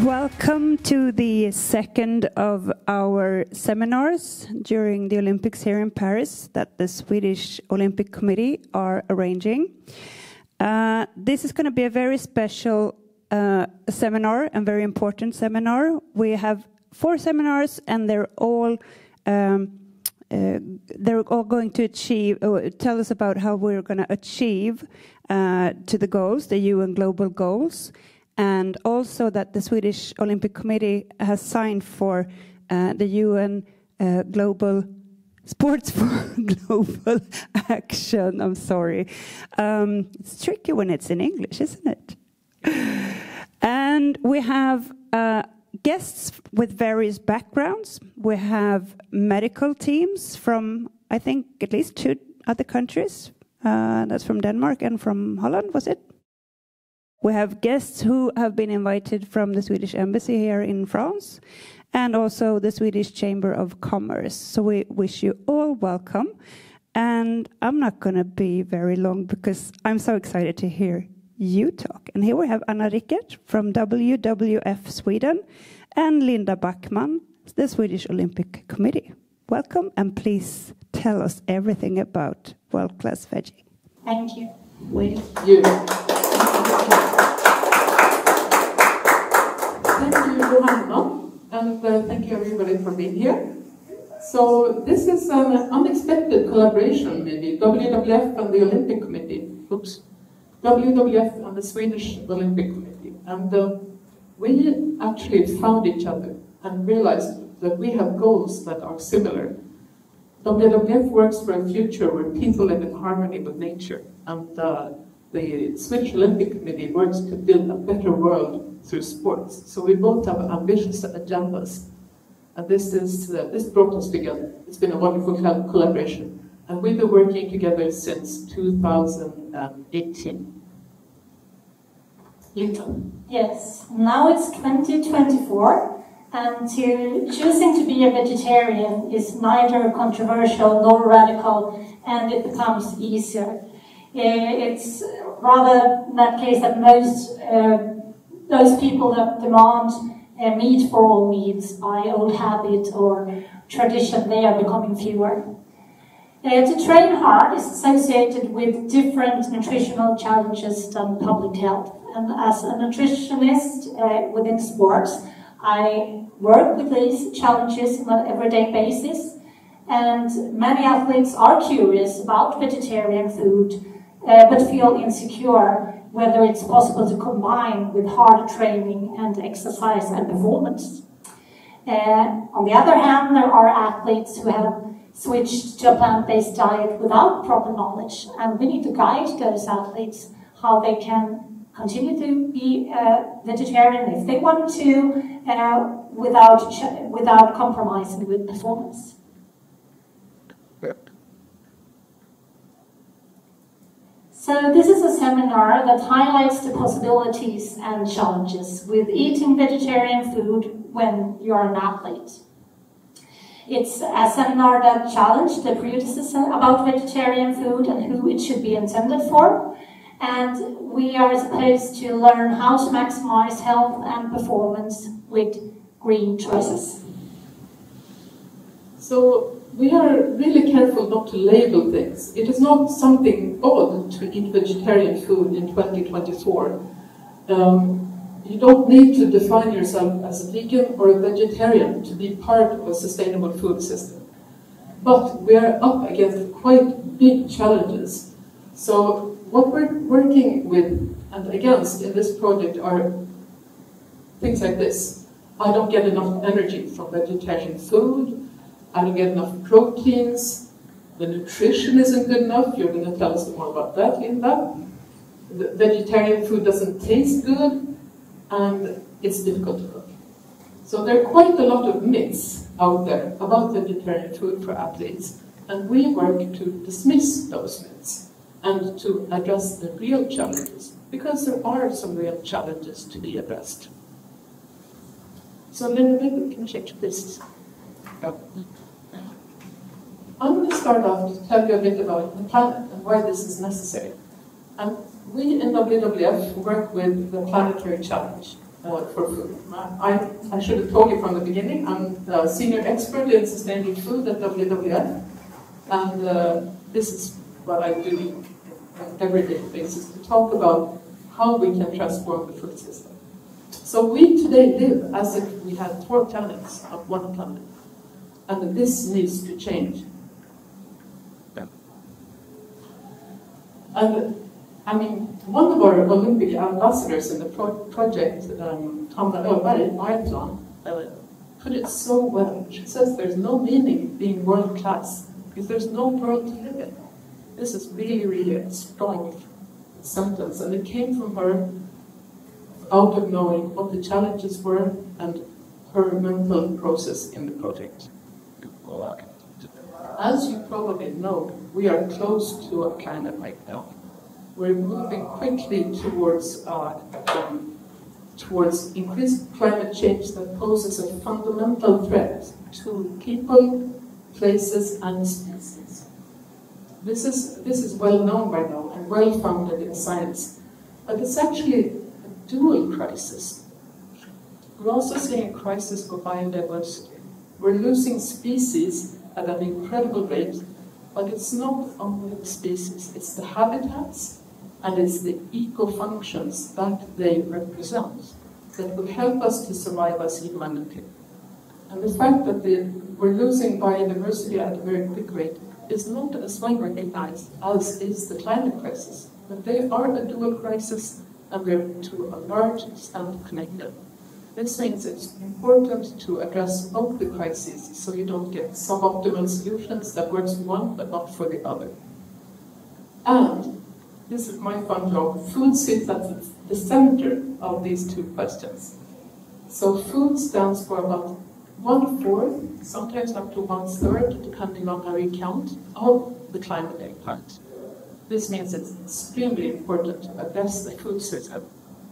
Welcome to the second of our seminars during the Olympics here in Paris that the Swedish Olympic Committee are arranging. This is going to be a very special seminar and very important seminar. We have 4 seminars and they're all going to achieve, tell us about how we're going to achieve to the goals, the UN global goals. And also that the Swedish Olympic Committee has signed for the UN Global Sports for Global Action. I'm sorry. It's tricky when it's in English, isn't it? And we have guests with various backgrounds. We have medical teams from, I think, at least 2 other countries. That's from Denmark and from Holland, was it? We have guests who have been invited from the Swedish Embassy here in France and also the Swedish Chamber of Commerce. So we wish you all welcome. And I'm not going to be very long because I'm so excited to hear you talk. And here we have Anna Rickert from WWF Sweden and Linda Backman, the Swedish Olympic Committee. Welcome and please tell us everything about World-class Veggie. Thank you. Thank you. Thank you, Johanna, and thank you everybody for being here. So this is an unexpected collaboration, maybe, WWF and the Olympic Committee. Oops. WWF and the Swedish Olympic Committee. And we actually found each other and realized that we have goals that are similar. WWF works for a future where people live in harmony with nature, and the Swedish Olympic Committee works to build a better world through sports. So we both have ambitious agendas, and this brought us together. It's been a wonderful collaboration, and we've been working together since 2018. Linda? Yes, now it's 2024, and choosing to be a vegetarian is neither controversial nor radical, and it becomes easier. It's rather in that case that most those people that demand meat for all meats by old habit or tradition, they are becoming fewer. To train hard is associated with different nutritional challenges than public health. And as a nutritionist within sports, I work with these challenges on an everyday basis. And many athletes are curious about vegetarian food, but feel insecure whether it's possible to combine with hard training and exercise and performance. On the other hand, there are athletes who have switched to a plant-based diet without proper knowledge, and we need to guide those athletes how they can continue to be vegetarian if they want to, without compromising with performance. So this is a seminar that highlights the possibilities and challenges with eating vegetarian food when you're an athlete. It's a seminar that challenged the prejudices about vegetarian food and who it should be intended for. And we are supposed to learn how to maximize health and performance with green choices. So we are really careful not to label things. It is not something odd to eat vegetarian food in 2024. You don't need to define yourself as a vegan or a vegetarian to be part of a sustainable food system. But we are up against quite big challenges. So what we're working with and against in this project are things like this. I don't get enough energy from vegetarian food. I don't get enough proteins, the nutrition isn't good enough, you're going to tell us more about that, Linda. The vegetarian food doesn't taste good, and it's difficult to cook. So there are quite a lot of myths out there about vegetarian food for athletes, and we work to dismiss those myths and to address the real challenges, because there are some real challenges to be addressed. So Linda, maybe we can check this. I'm going to start off to tell you a bit about the planet and why this is necessary. And we in WWF work with the planetary challenge. for food. I should have told you from the beginning, I'm the senior expert in sustainable food at WWF, and this is what I do on an everyday basis, to talk about how we can transform the food system. So we today live as if we had 4 planets of one planet, and this needs to change. And I mean, one of our Olympic ambassadors in the project, Hanna Öberg, put it so well. She says there's no meaning being world-class because there's no world to live in. This is really, really a strong sentence, and it came from her out of knowing what the challenges were and her mental process in the project. As you probably know, we are close to a climate right now. We're moving quickly towards increased climate change that poses a fundamental threat to people, places, and species. This is well known by now and well founded in science, but it's actually a dual crisis. We're also seeing a crisis for biodiversity. We're losing species at an incredible rate, but it's not only the species, it's the habitats and it's the eco-functions that they represent that will help us to survive as humanity. And the fact that we're losing biodiversity at a very quick rate is not as well recognized as is the climate crisis. But they are a dual crisis, and they're to a large extent connected. This means it's important to address both the crises so you don't get suboptimal solutions that works for one but not for the other. And this is my fun job. Food sits at the center of these two questions. So food stands for about 1/4, sometimes up to 1/3, depending on how you count, of the climate impact. This means it's extremely important to address the food system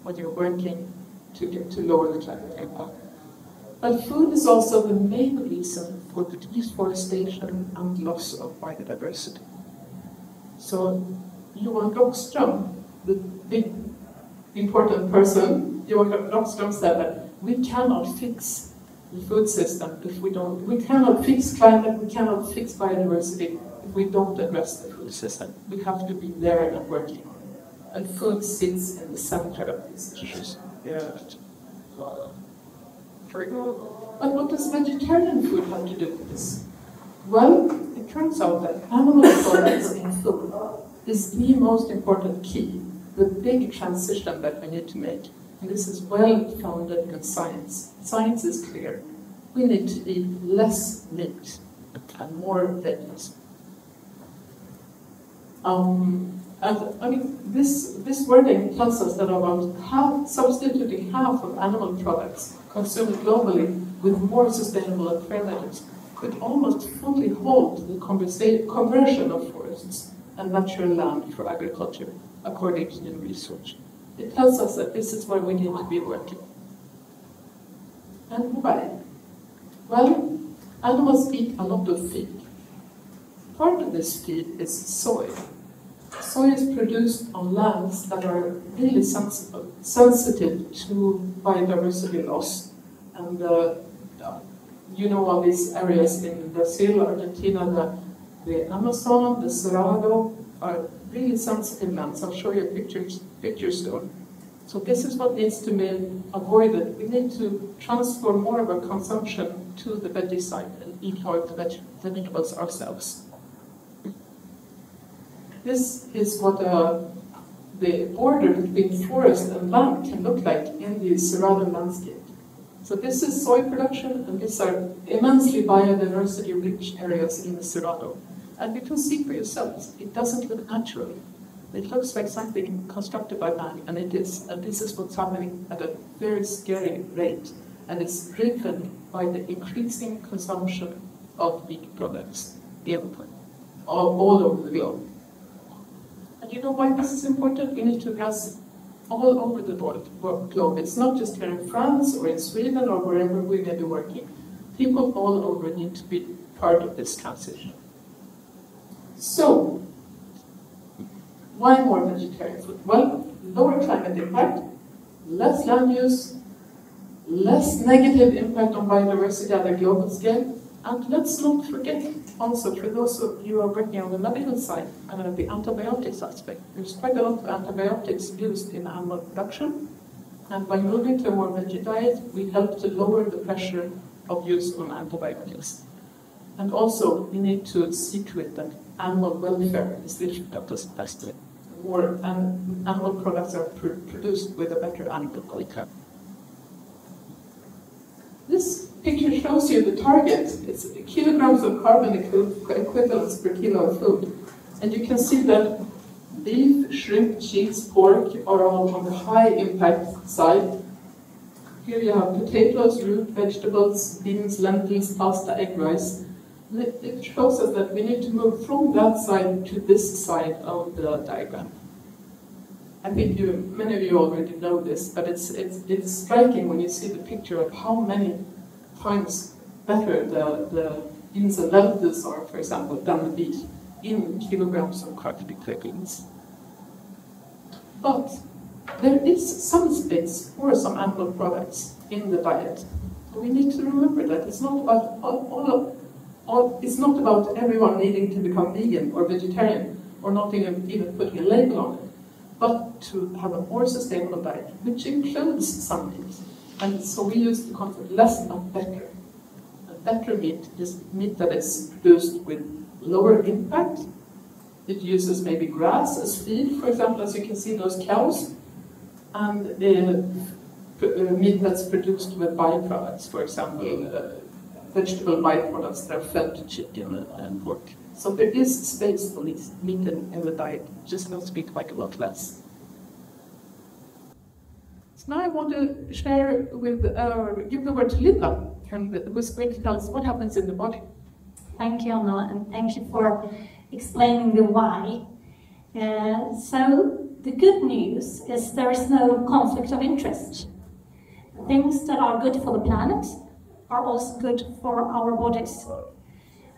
when you're working to lower the climate impact. But food is also the main reason for the deforestation and loss of biodiversity. So Johan Rockström, the big important person, Johan Rockström said that we cannot fix the food system if we cannot fix climate, we cannot fix biodiversity if we don't address the food system. We have to be there and working. And food sits in the center of these issues. Yeah. But what does vegetarian food have to do with this? Well, it turns out that animal products in food is the most important key, the big transition that we need to make. And this is well founded in science. Science is clear. We need to eat less meat and more veggies. And I mean, this wording tells us that substituting half of animal products consumed globally with more sustainable alternatives could almost fully halt the conversion of forests and natural land for agriculture, according to new research. It tells us that this is where we need to be working. And why? Well, animals eat a lot of feed. Part of this feed is soy. Soy is produced on lands that are really sensitive to biodiversity loss. And you know all these areas in Brazil, Argentina, the Amazon, the Cerrado are really sensitive lands. I'll show you pictures soon. So this is what needs to be avoided. We need to transfer more of our consumption to the veggie side and eat more of the vegetables ourselves. This is what the border between forest and land can look like in the Cerrado landscape. So this is soy production, and these are immensely biodiversity-rich areas in the Cerrado. And you can see for yourselves, it doesn't look natural. It looks like something constructed by man, and it is. And this is what's happening at a very scary rate. And it's driven by the increasing consumption of meat products all over the globe. And you know why this is important? We need to address all over the globe. It's not just here in France or in Sweden or wherever we may be working. People all over need to be part of this transition. So, why more vegetarian food? Well, lower climate impact, less land use, less negative impact on biodiversity at a global scale. And let's not forget, also, for those of you who are working on the medical side, the antibiotics aspect. There's quite a lot of antibiotics used in animal production. And by moving to a more veggie diet, we help to lower the pressure of use on antibiotics. And also, we need to see to it that animal welfare is looked at as best way. More animal products are produced with a better animal welfare. This picture shows you the target. It's kilograms of carbon equivalents per kilo of food. And you can see that beef, shrimp, cheese, pork are all on the high impact side. Here you have potatoes, root vegetables, beans, lentils, pasta, egg, rice. It shows us that we need to move from that side to this side of the diagram. I think many of you already know this, but it's striking when you see the picture of how many times better the beans and lentils are, for example, than the beef in kilograms of carbon equivalents. But there is some space for some animal products in the diet. We need to remember that it's not about it's not about everyone needing to become vegan or vegetarian, or not even putting a label on it, but to have a more sustainable diet, which includes some meat. And so we use the concept less not better. And better meat is meat that is produced with lower impact. It uses maybe grass as feed, for example, as you can see those cows, and meat that's produced with byproducts, for example, vegetable byproducts that are fed to chicken and pork. So there is space for meat in the diet, just not speak quite a lot less. So now I want to share give the word to Linda, who's going to tell us what happens in the body. Thank you, Anna, and thank you for explaining the why. So the good news is there is no conflict of interest. Things that are good for the planet are also good for our bodies.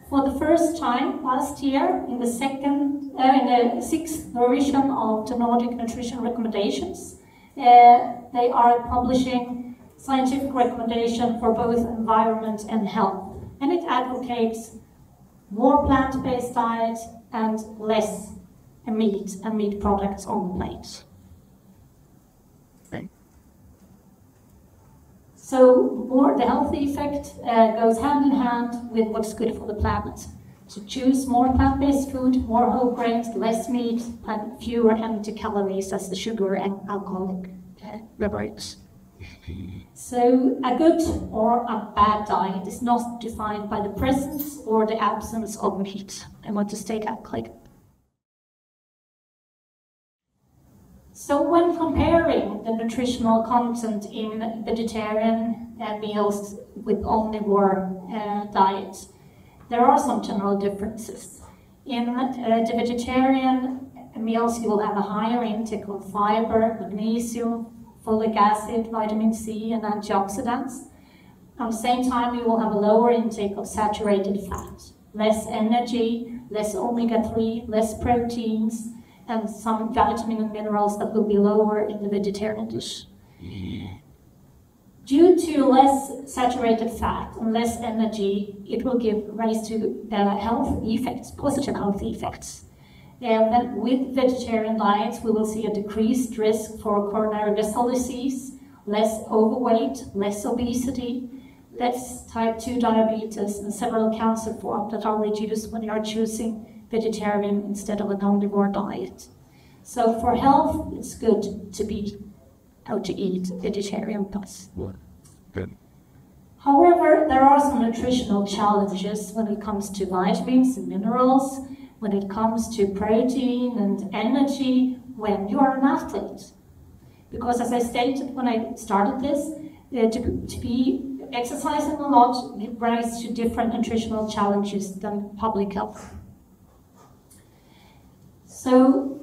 For the first time last year, in the sixth revision of the Nordic Nutrition Recommendations, they are publishing scientific recommendation for both environment and health, and it advocates more plant-based diet and less meat and meat products on the plate. So the healthy effect goes hand in hand with what's good for the planet. So choose more plant-based food, more whole grains, less meat, and fewer empty calories as the sugar and alcoholic beverages. So a good or a bad diet is not defined by the presence or the absence of meat. I want to state that clearly. So when comparing the nutritional content in vegetarian meals with omnivore diets, there are some general differences. In the vegetarian meals, you will have a higher intake of fiber, magnesium, folic acid, vitamin C, and antioxidants. At the same time, you will have a lower intake of saturated fat, less energy, less omega-3, less proteins, and some vitamin and minerals that will be lower in the vegetarian dish. Due to less saturated fat and less energy, it will give rise to health effects, positive health effects. And with vegetarian diets, we will see a decreased risk for coronary vessel disease, less overweight, less obesity, less type 2 diabetes, and several cancer forms that are reduced when you are choosing vegetarian instead of an omnivore diet. So for health, it's good to be how to eat vegetarian plus. Good. However, there are some nutritional challenges when it comes to vitamins and minerals, when it comes to protein and energy when you are an athlete. Because as I stated when I started this, to be exercising a lot, it brings to different nutritional challenges than public health. So,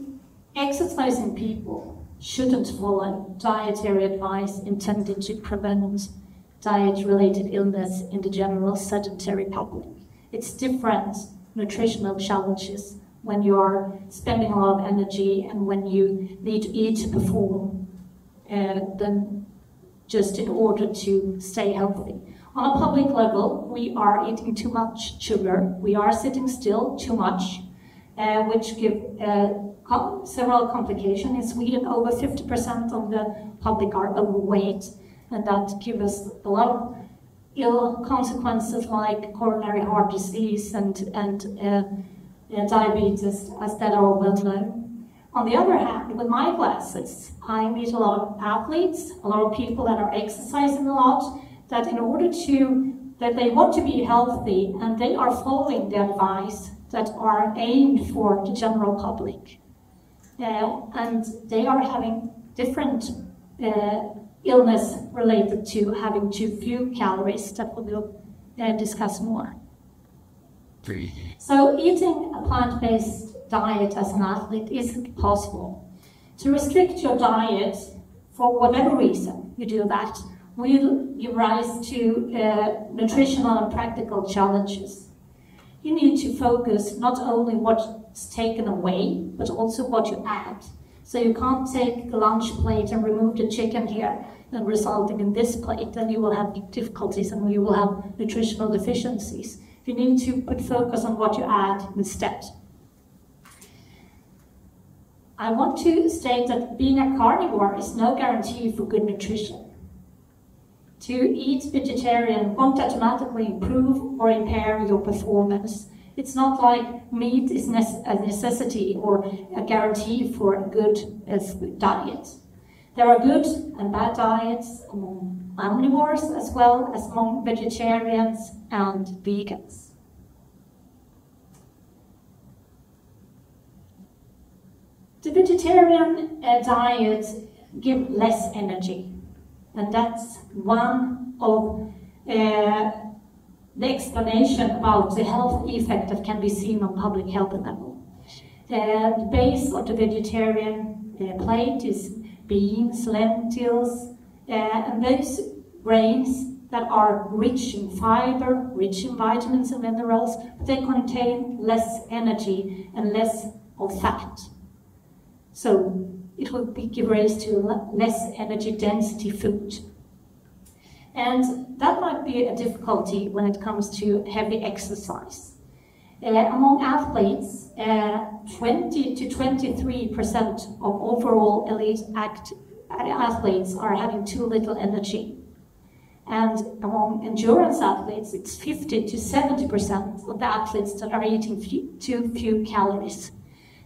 exercising people shouldn't follow dietary advice intended to prevent diet-related illness in the general sedentary public. It's different nutritional challenges when you are spending a lot of energy and when you need to eat to perform than just in order to stay healthy. On a public level, we are eating too much sugar, we are sitting still too much, which give several complications. In Sweden, over 50% of the public are overweight, and that gives us a lot of ill consequences like coronary heart disease and diabetes, as that are well known. On the other hand, with my classes, I meet a lot of athletes, a lot of people that are exercising a lot, that in order that they want to be healthy, and they are following the advice that are aimed for the general public. And they are having different illness related to having too few calories, that we will discuss more. So eating a plant-based diet as an athlete isn't possible. To restrict your diet, for whatever reason you do that, will give rise to nutritional and practical challenges. You need to focus not only what's taken away, but also what you add. So you can't take the lunch plate and remove the chicken here and resulting in this plate, then you will have difficulties and you will have nutritional deficiencies. You need to put focus on what you add instead. I want to state that being a carnivore is no guarantee for good nutrition. To eat vegetarian won't automatically improve or impair your performance. It's not like meat is a necessity or a guarantee for a good diet. There are good and bad diets among omnivores as well as among vegetarians and vegans. The vegetarian diet gives less energy, and that's one of the explanation about the health effect that can be seen on public health level. The base of the vegetarian plate is beans, lentils, and those grains that are rich in fiber, rich in vitamins and minerals, but they contain less energy and less of fat. So it will give rise to less energy density food. And that might be a difficulty when it comes to heavy exercise. Among athletes, 20 to 23% of overall elite athletes are having too little energy. And among endurance athletes, it's 50 to 70% of the athletes that are eating too few calories.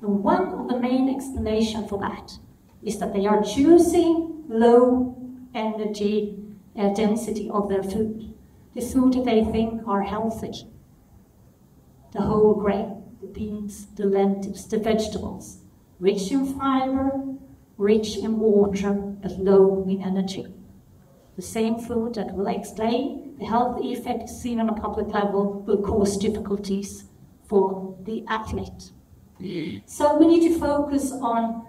And one of the main explanations for that is that they are choosing low energy density of their food. The food that they think are healthy. The whole grain, the beans, the lentils, the vegetables. Rich in fiber, rich in water, but low in energy. The same food that will explain the health effects seen on a public level will cause difficulties for the athlete. So we need to focus on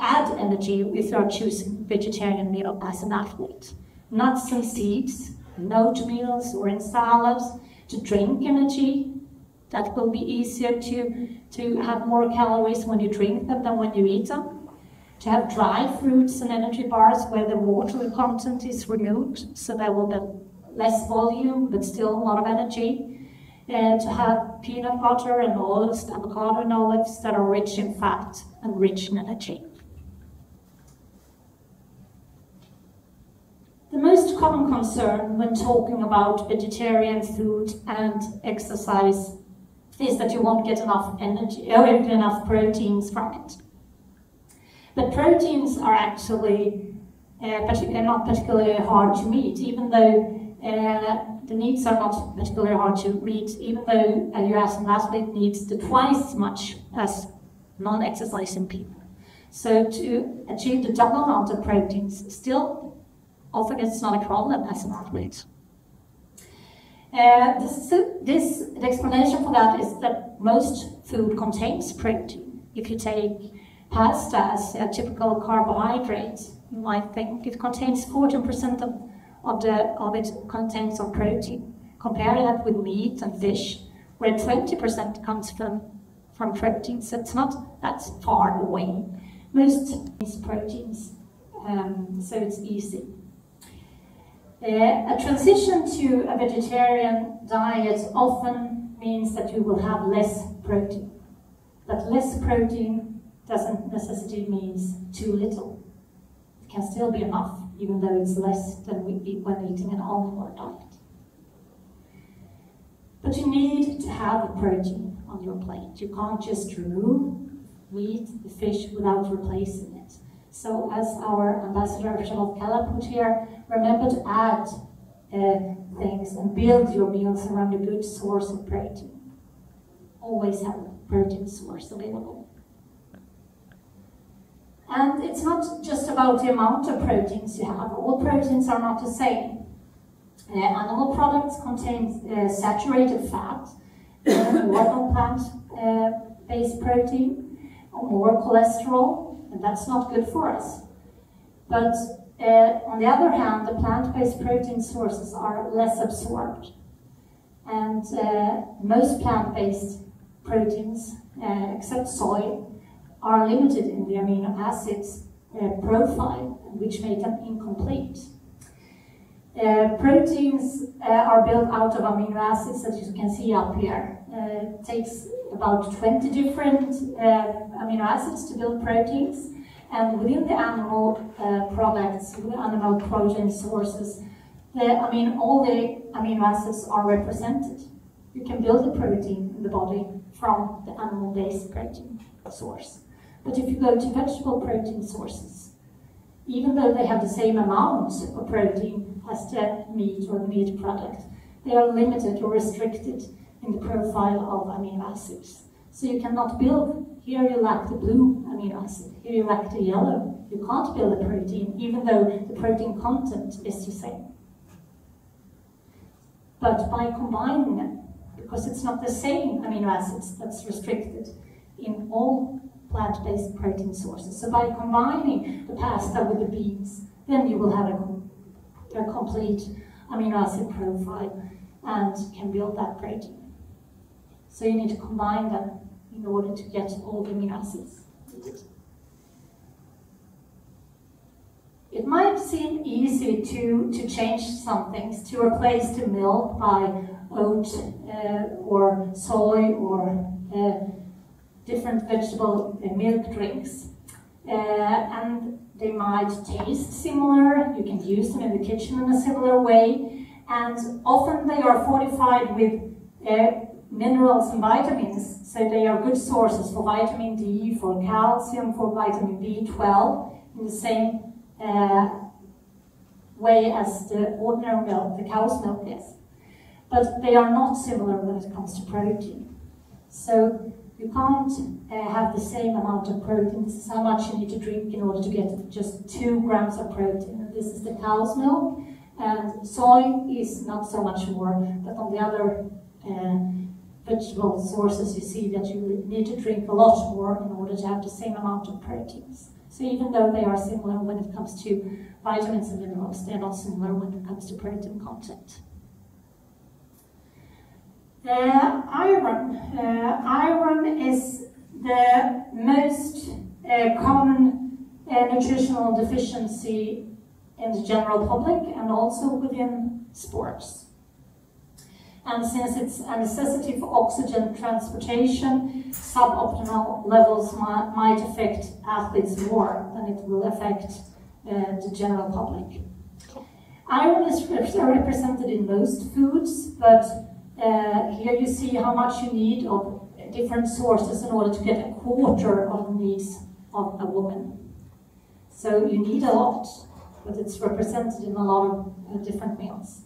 add energy if you are choosing vegetarian meal as an athlete. Nuts and seeds, in oatmeals or in salads, to drink energy. That will be easier to have more calories when you drink them than when you eat them. To have dry fruits and energy bars where the water content is removed, so there will be less volume but still a lot of energy. To have peanut butter and oils, avocado and olives that are rich in fat and rich in energy. The most common concern when talking about vegetarian food and exercise is that you won't get enough energy or enough proteins from it. But proteins are actually not particularly hard to meet, even though the needs are not particularly hard to meet, even though you as an athlete needs twice as much as non-exercising people. So to achieve the double amount of proteins, still often it's not a problem as an athlete. The explanation for that is that most food contains protein. If you take pasta as a typical carbohydrate, you might think it contains 14% of it contains of protein. Compare that with meat and fish, where 20% comes from protein, so it's not that far away. Most proteins so it's easy. A transition to a vegetarian diet often means that you will have less protein. But less protein doesn't necessarily mean too little. It can still be enough, even though it's less than we eat when eating an omnivore diet. But you need to have a protein on your plate. You can't just remove meat, the fish, without replacing it. So as our ambassador Charlotte Keller put here, remember to add things and build your meals around a good source of protein. Always have a protein source available. And it's not just about the amount of proteins you have. All proteins are not the same. Animal products contain saturated fat, more plant-based protein, or more cholesterol, and that's not good for us. But on the other hand, the plant-based protein sources are less absorbed. And most plant-based proteins, except soy, are limited in the amino acids profile, which make them incomplete. Proteins are built out of amino acids, as you can see up here. It takes about 20 different amino acids to build proteins, and within the animal products, the animal protein sources, all the amino acids are represented. You can build a protein in the body from the animal-based protein source. But if you go to vegetable protein sources, even though they have the same amount of protein as the meat or the meat product, they are limited or restricted in the profile of amino acids. So you cannot build, here you lack the blue amino acid, here you lack the yellow. You can't build a protein, even though the protein content is the same. But by combining them, because it's not the same amino acids that's restricted in all plant-based protein sources. So by combining the pasta with the beans, then you will have a complete amino acid profile and can build that protein. So you need to combine them in order to get all the amino acids. It might seem easy to change some things, to replace the milk by oat or soy or different vegetable milk drinks. And they might taste similar, you can use them in the kitchen in a similar way, and often they are fortified with minerals and vitamins, so they are good sources for vitamin D, for calcium, for vitamin B12, in the same way as the ordinary milk, the cow's milk is. But they are not similar when it comes to protein. So you can't have the same amount of protein. This is how much you need to drink in order to get just 2 grams of protein. And this is the cow's milk, and soy is not so much more, but on the other vegetable sources you see that you need to drink a lot more in order to have the same amount of proteins. So even though they are similar when it comes to vitamins and minerals, they're not similar when it comes to protein content. Iron. Iron is the most common nutritional deficiency in the general public and also within sports. And since it's a necessity for oxygen transportation, suboptimal levels might affect athletes more than it will affect the general public. Iron is represented in most foods, but here you see how much you need of different sources in order to get a quarter of the needs of a woman. So you need a lot, but it's represented in a lot of different meals.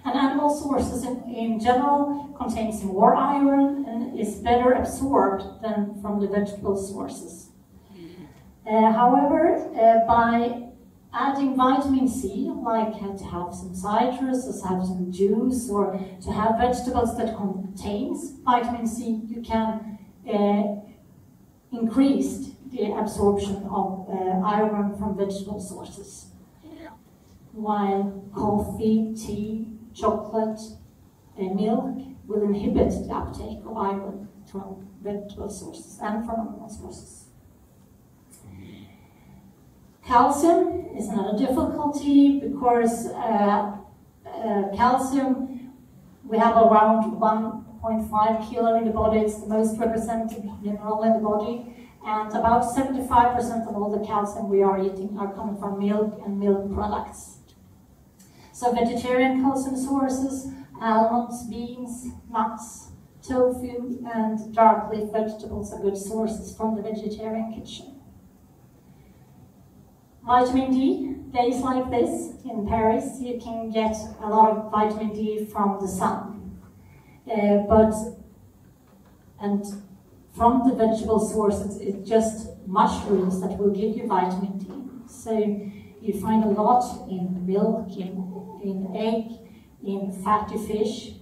And animal sources in general contains more iron and is better absorbed than from the vegetable sources. However, by adding vitamin C, like to have some citrus, or to have some juice, or to have vegetables that contains vitamin C, you can increase the absorption of iron from vegetable sources. While coffee, tea, chocolate, and milk will inhibit the uptake of iron from vegetable sources and from animal sources. Calcium is another difficulty because calcium, we have around 1.5 kilo in the body. It's the most represented mineral in the body. And about 75% of all the calcium we are eating are coming from milk and milk products. So vegetarian calcium sources, almonds, beans, nuts, tofu, and dark leaf vegetables are good sources from the vegetarian kitchen. Vitamin D, days like this in Paris, you can get a lot of vitamin D from the sun. And from the vegetable sources, it's just mushrooms that will give you vitamin D. So you find a lot in milk, in egg, in fatty fish,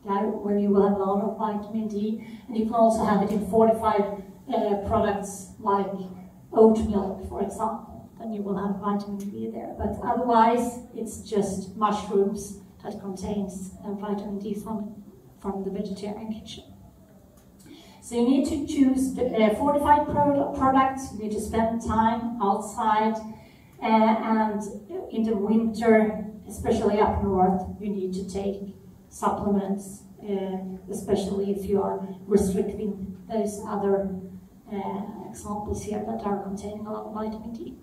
where you will have a lot of vitamin D. And you can also have it in fortified products like oat milk, for example. Then you will have vitamin D there. But otherwise, it's just mushrooms that contains vitamin D from the vegetarian kitchen. So you need to choose fortified products. You need to spend time outside, and in the winter, especially up north, you need to take supplements, especially if you are restricting those other examples here that are containing a lot of vitamin D.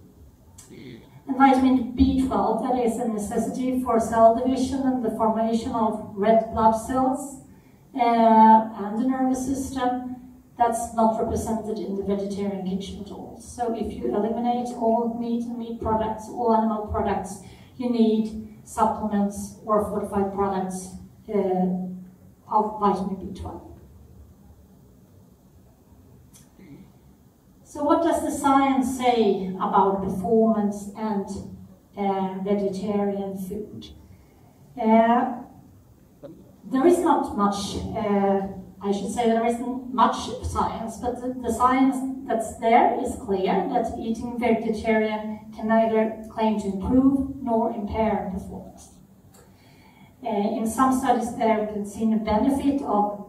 And vitamin B12, that is a necessity for cell division and the formation of red blood cells and the nervous system. That's not represented in the vegetarian kitchen at all. So if you eliminate all meat and meat products, all animal products, you need supplements or fortified products of vitamin B12. So what does the science say about performance and vegetarian food? There is not much, I should say there isn't much science, but the science that's there is clear that eating vegetarian can neither claim to improve nor impair performance. In some studies there we can see a benefit of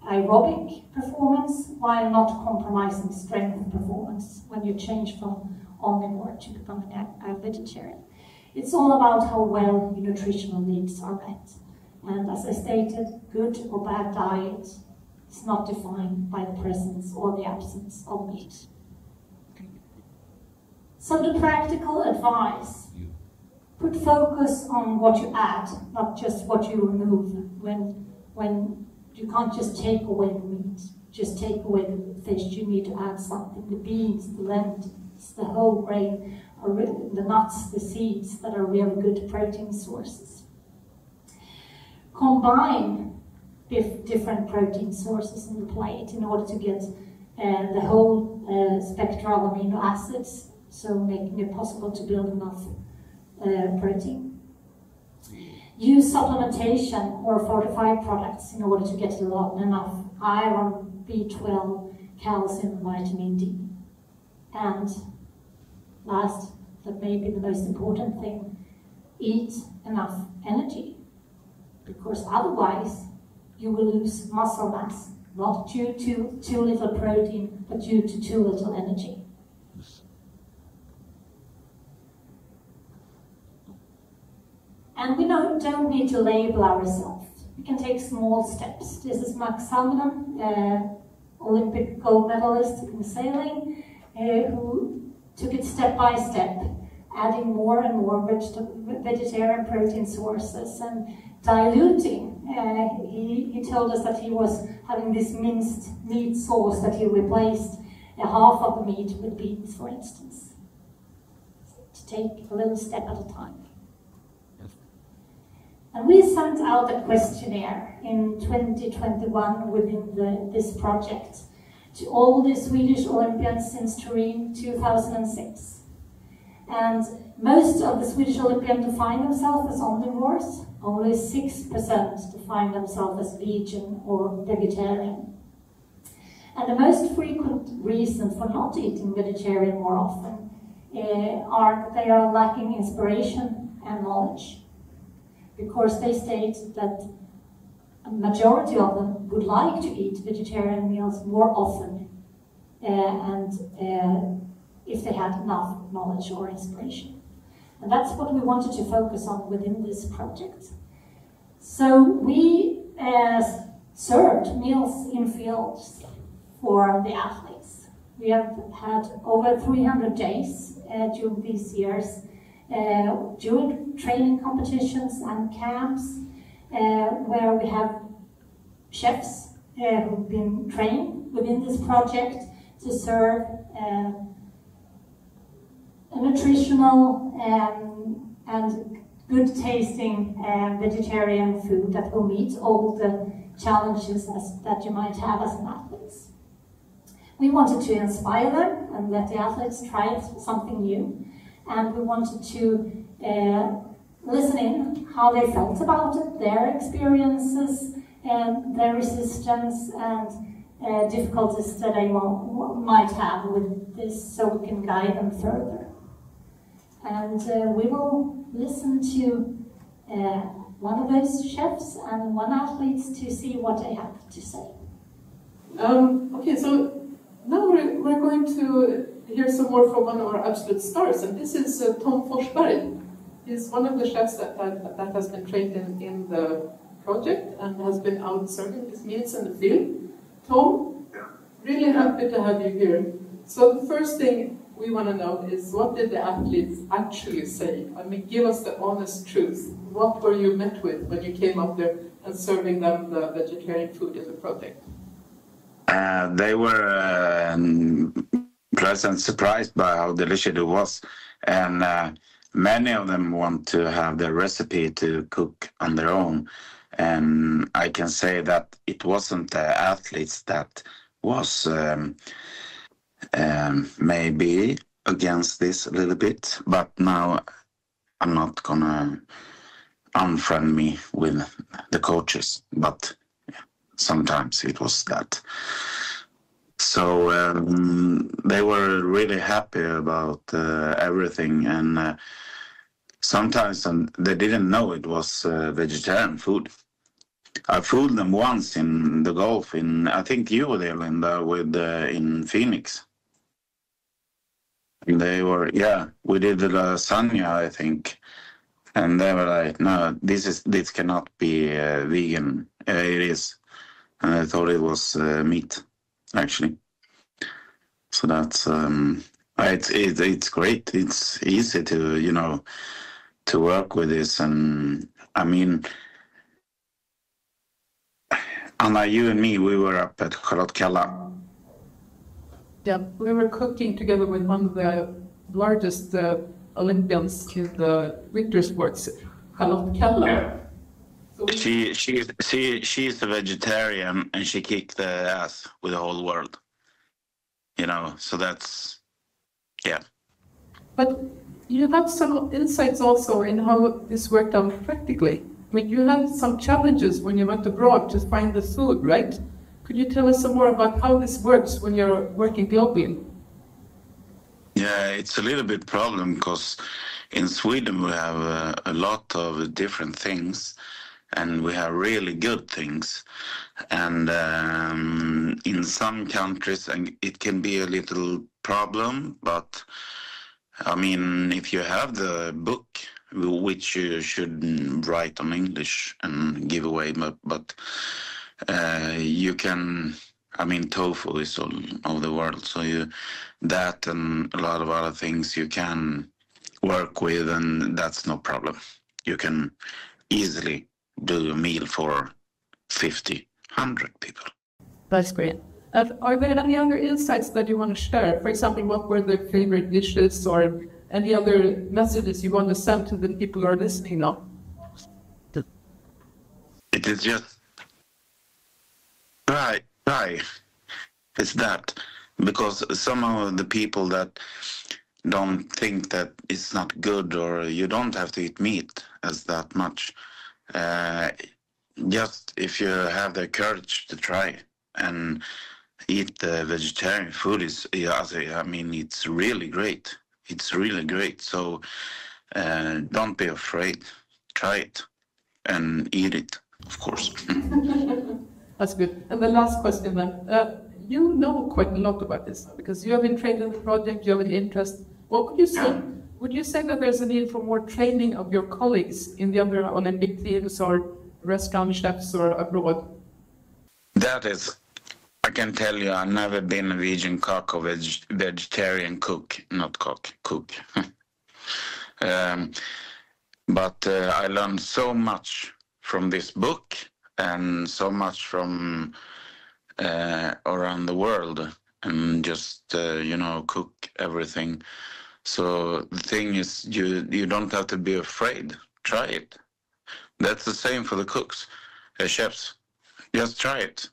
aerobic performance while not compromising strength performance when you change from omnivore to becoming a vegetarian. It's all about how well your nutritional needs are met. And as I stated, good or bad diet is not defined by the presence or the absence of meat. So the practical advice: put focus on what you add, not just what you remove. When you can't just take away the meat, just take away the fish, you need to add something. The beans, the lentils, the whole grain, the nuts, the seeds that are really good protein sources. Combine different protein sources in the plate in order to get the whole spectrum of amino acids, so making it possible to build enough protein. Use supplementation or fortified products in order to get enough iron, B12, calcium, vitamin D. And last, but maybe the most important thing, eat enough energy, because otherwise you will lose muscle mass, not due to too little protein, but due to too little energy. And we don't need to label ourselves. We can take small steps. This is Max Salminen, Olympic gold medalist in sailing, who took it step by step, adding more and more vegetarian protein sources and diluting. He told us that he was having this minced meat sauce that he replaced half of the meat with beans, for instance, to take a little step at a time. And we sent out a questionnaire in 2021 within this project to all the Swedish Olympians since Turin 2006. And most of the Swedish Olympians define themselves as omnivores. Only 6% define themselves as vegan or vegetarian. And the most frequent reasons for not eating vegetarian more often are they are lacking inspiration and knowledge. Because they state that a majority of them would like to eat vegetarian meals more often, and if they had enough knowledge or inspiration. And that's what we wanted to focus on within this project. So we served meals in fields for the athletes. We have had over 300 days during these years, during training competitions and camps, where we have chefs who've been trained within this project to serve a nutritional and good tasting vegetarian food that will meet all the challenges that you might have as an athlete. We wanted to inspire them and let the athletes try something new, and we wanted to listen in how they felt about it, their experiences, and their resistance and difficulties that they might have with this, so we can guide them further. And we will listen to one of those chefs and one athlete to see what they have to say. Okay, so now we're going to hear some more from one of our absolute stars, and this is Tom Forsberg. He's one of the chefs that has been trained in the project and has been out serving his meals in the field. Tom, really happy to have you here. So the first thing we want to know is, what did the athletes actually say? I mean, give us the honest truth. What were you met with when you came up there and serving them the vegetarian food in the project? They were pleasant surprised by how delicious it was, and many of them want to have the recipe to cook on their own. And I can say that it wasn't the athletes that was maybe against this a little bit, but now I'm not gonna unfriend me with the coaches, but sometimes it was that. So they were really happy about everything, and sometimes they didn't know it was vegetarian food. I fooled them once in the golf, I think you were there, Linda, in Phoenix. And they were, we did the lasagna, I think. And they were like, no, this cannot be vegan. It is. And I thought it was meat, actually. So that's, it's great. It's easy to, to work with this. And I mean, Anna, you and me, we were up at Charlotte. Yeah, we were cooking together with one of the largest Olympians in the winter sports, Charlotte Kalla. So she's a vegetarian, and she kicked the ass with the whole world. So that's, yeah. But you have some insights also in how this worked out practically. I mean, you had some challenges when you went abroad to find the food, right? Could you tell us some more about how this works when you're working globally? Yeah, it's a little bit problem because in Sweden we have a lot of different things, and we have really good things. And in some countries, and it can be a little problem, but I mean, if you have the book, which you should write on English and give away, but you can, I mean, tofu is all over the world, so that and a lot of other things you can work with, and that's no problem. You can easily do a meal for 50, 100 people. That's great. Are there any other insights that you want to share? For example, what were their favorite dishes, or any other messages you want to send to the people who are listening now? It is just try. It's that, because some of the people that don't think that it's not good, or you don't have to eat meat as that much. Just if you have the courage to try and eat the vegetarian food, I mean, it's really great. It's really great. So don't be afraid. Try it and eat it, of course. That's good. And the last question then. you know quite a lot about this because you have been trained in the project, you have an interest. What would you say? Would you say that there's a need for more training of your colleagues in the other Olympic teams or restaurant chefs or abroad? That is, I can tell you, I've never been a vegan cook or vegetarian cook, not cook. But I learned so much from this book and so much from around the world and just, cook everything. So the thing is, you don't have to be afraid. Try it. That's the same for the cooks, chefs. Just try it.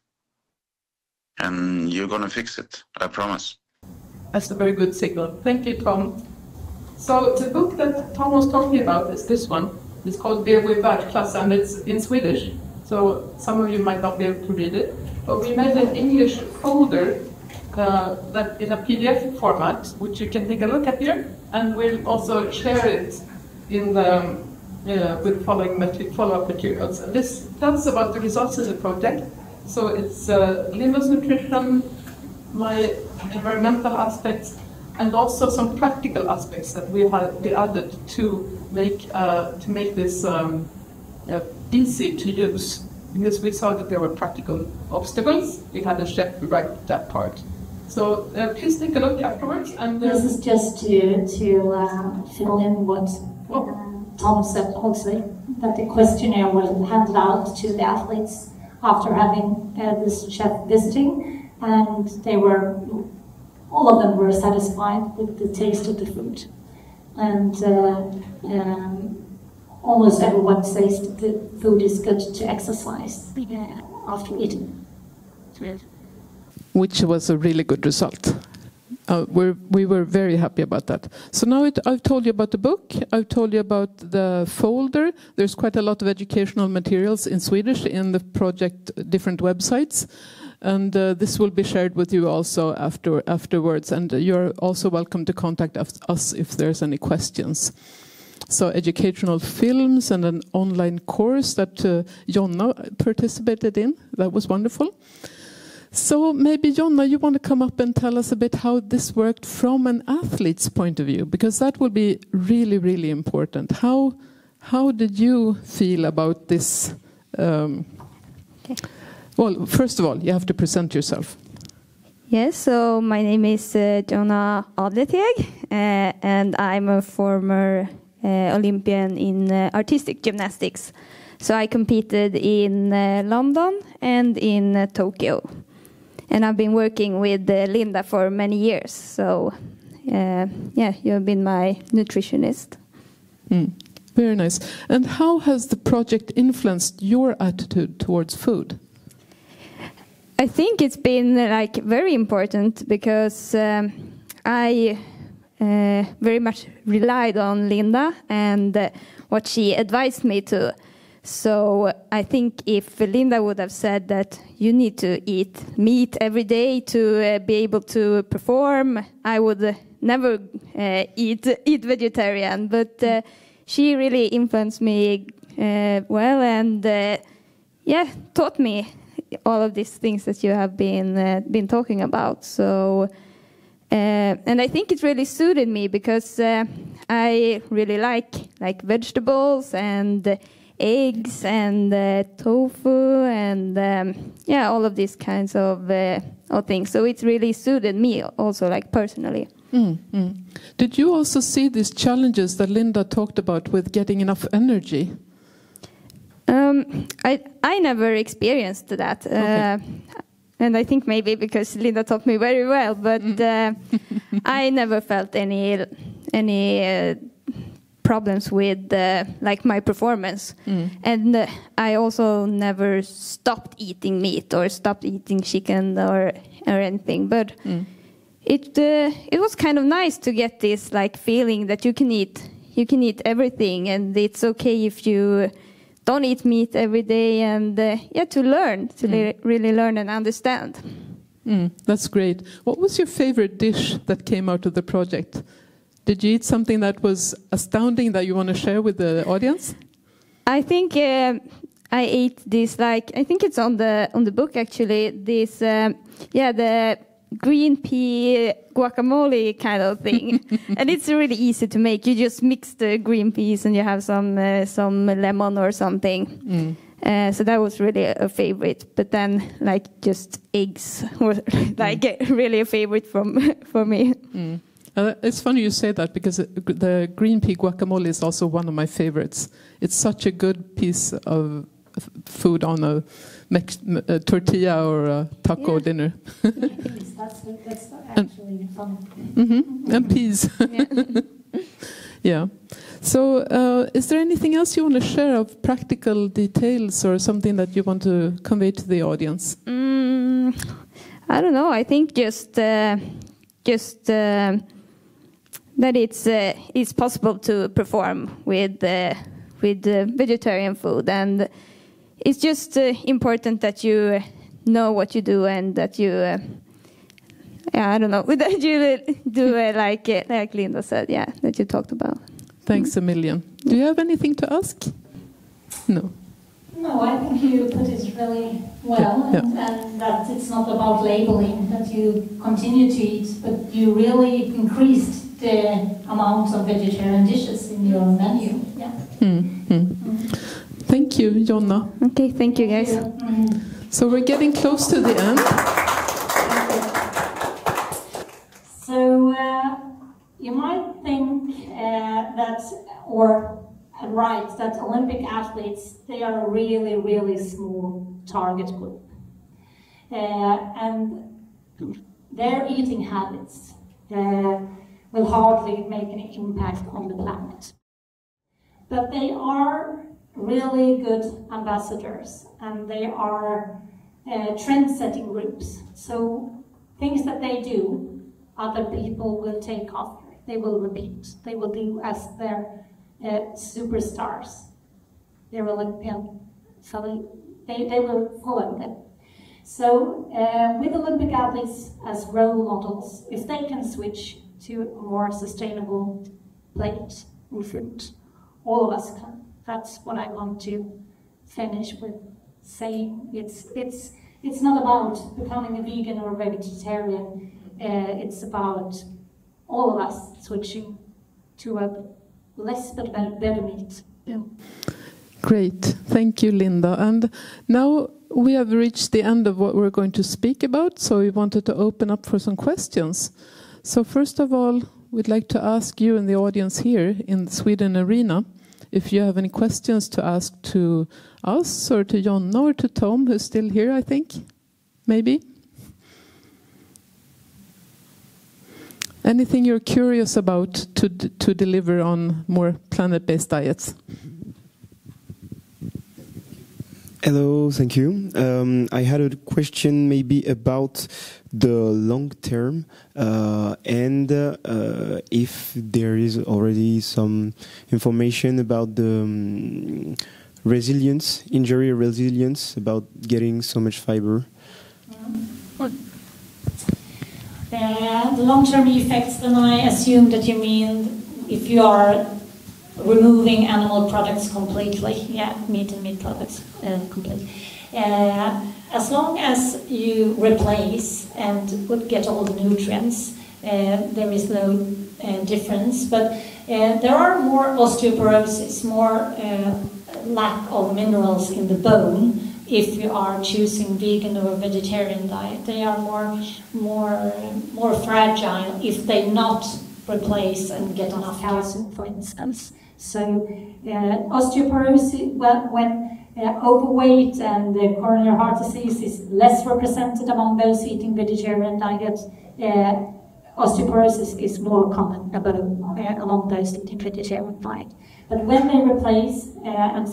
And you're going to fix it, I promise. That's a very good signal. Thank you, Tom. So the book that Tom was talking about is this one. It's called World-class, and it's in Swedish. So some of you might not be able to read it. But we made an English folder that in a PDF format, which you can take a look at here, and we'll also share it in the with follow-up materials. And this tells about the results of the project. So it's Linda's nutrition, my environmental aspects, and also some practical aspects that we added to make this easy to use. Because we saw that there were practical obstacles, we had a chef write that part. So please take a look afterwards. And this is just to fill in what Tom said also, that the questionnaire was handed out to the athletes after having this chef visiting, and all of them were satisfied with the taste of the food. And almost everyone says that the food is good to exercise after eating. Which was a really good result. We were very happy about that. So now I've told you about the book, I've told you about the folder. There's quite a lot of educational materials in Swedish in the project different websites. And this will be shared with you also afterwards. And you're also welcome to contact us if there's any questions. So educational films and an online course that Jonna participated in. That was wonderful. So maybe, Jonna, you want to come up and tell us a bit how this worked from an athlete's point of view, because that will be really, really important. How did you feel about this? Okay. Well, first of all, you have to present yourself. Yes, so my name is Jonna Adleteg, and I'm a former Olympian in artistic gymnastics. So I competed in London and in Tokyo. And I've been working with Linda for many years. So, you've been my nutritionist. Very nice. And how has the project influenced your attitude towards food? I think it's been very important because I very much relied on Linda and what she advised me to. So I think if Linda would have said that you need to eat meat every day to be able to perform, I would never eat vegetarian. But she really influenced me well and taught me all of these things that you have been talking about. So and I think it really suited me because I really like vegetables and eggs and tofu and all of these kinds of things. So it really suited me also, personally. Did you also see these challenges that Linda talked about with getting enough energy? I never experienced that. Okay. And I think maybe because Linda taught me very well, but I never felt any problems with my performance. And I also never stopped eating meat or stopped eating chicken or anything. But it was kind of nice to get this feeling that you can eat everything, and it's okay if you don't eat meat every day, and to learn to really learn and understand. That's great. What was your favorite dish that came out of the project? Did you eat something that was astounding that you want to share with the audience? I think I ate this, like, I think it's on the book actually, this, the green pea guacamole kind of thing. And it's really easy to make. You just mix the green peas and you have some lemon or something. So that was really a favorite. But then, like, just eggs were like really a favorite for me. It's funny you say that, because the green pea guacamole is also one of my favorites. It's such a good piece of food on a tortilla or a taco dinner. That's actually fun. And peas. Yeah. So is there anything else you want to share of practical details or something that you want to convey to the audience? I don't know. I think just that it's possible to perform with vegetarian food, and it's just important that you know what you do and that you I don't know, that you do like Linda said, that you talked about. Thanks a million. Do you have anything to ask? No. No, I think you put it really well, and that it's not about labeling, that you continue to eat, but you really increased the amount of vegetarian dishes in your menu. Yeah. Thank you, Jonna. Okay, thank you guys. So we're getting close to the end. So you might think that Olympic athletes, they are a really, really small target group. And their eating habits will hardly make any impact on the planet. But they are really good ambassadors, and they are trend-setting groups. So things that they do, other people will take after. They will repeat. They will do as their superstars. They're Olympian, so they will follow them. So with Olympic athletes as role models, if they can switch to a more sustainable plate and food, all of us can. That's what I want to finish with saying. It's not about becoming a vegan or a vegetarian. It's about all of us switching to a less but better meat. Yeah. Great, thank you, Linda. And now we have reached the end of what we're going to speak about, so we wanted to open up for some questions. So first of all, we'd like to ask you in the audience here in the Sweden Arena if you have any questions to ask to us or to Jonna or to Tom, who's still here, I think, maybe. Anything you're curious about to deliver on more planet-based diets? Hello, thank you. I had a question maybe about the long term and if there is already some information about the resilience, injury resilience, about getting so much fiber. The long-term effects, then I assume that you mean if you are removing animal products completely, meat and meat products completely. As long as you replace and would get all the nutrients, there is no difference. But there are more osteoporosis, more lack of minerals in the bone if you are choosing vegan or vegetarian diet. They are more fragile if they not replace and get enough calcium, for instance. So osteoporosis, when overweight and coronary heart disease is less represented among those eating vegetarian diets, osteoporosis is more common among those eating vegetarian diet. But when they replace and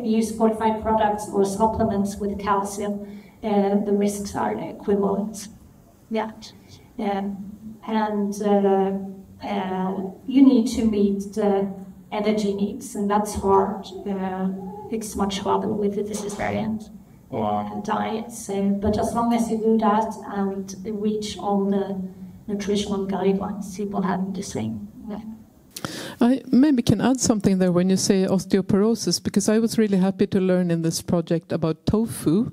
use fortified products or supplements with calcium, the risks are equivalent. Yeah, and you need to meet the energy needs, and that's hard. It's much harder with the vegetarian diet. But as long as you do that and reach all the nutritional guidelines, you will have the same. Yeah. I maybe can add something there when you say osteoporosis, because I was really happy to learn in this project about tofu.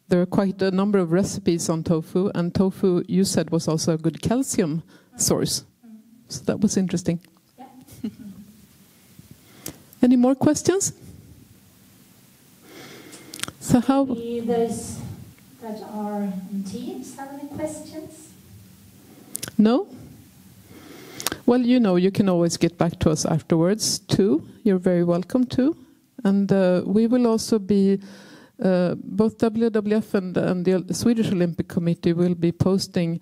There are quite a number of recipes on tofu, and tofu, you said, was also a good calcium source. So that was interesting. Yeah. Any more questions? So how... Maybe those that are in Teams have any questions? No? Well, you know, you can always get back to us afterwards, too. You're very welcome to. And we will also be... both WWF and the Swedish Olympic Committee will be posting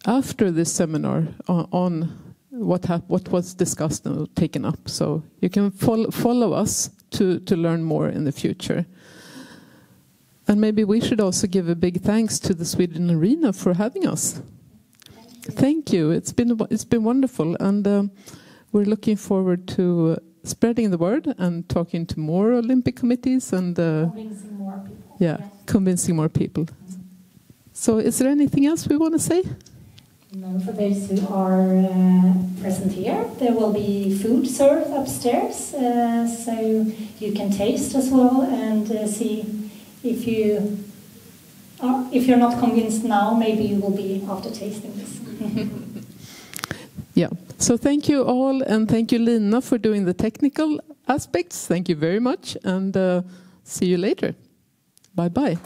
after this seminar on what was discussed and taken up. So you can follow us to learn more in the future. And maybe we should also give a big thanks to the Sweden Arena for having us. Thank you. It's been wonderful, and we're looking forward to spreading the word and talking to more Olympic committees and Convincing more people. Yeah, convincing more people. So is there anything else we want to say? No, for those who are present here, there will be food served upstairs, so you can taste as well and see if you're not convinced now, maybe you will be after tasting this. Yeah. So thank you all, and thank you, Lina, for doing the technical aspects. Thank you very much, and see you later. Bye-bye.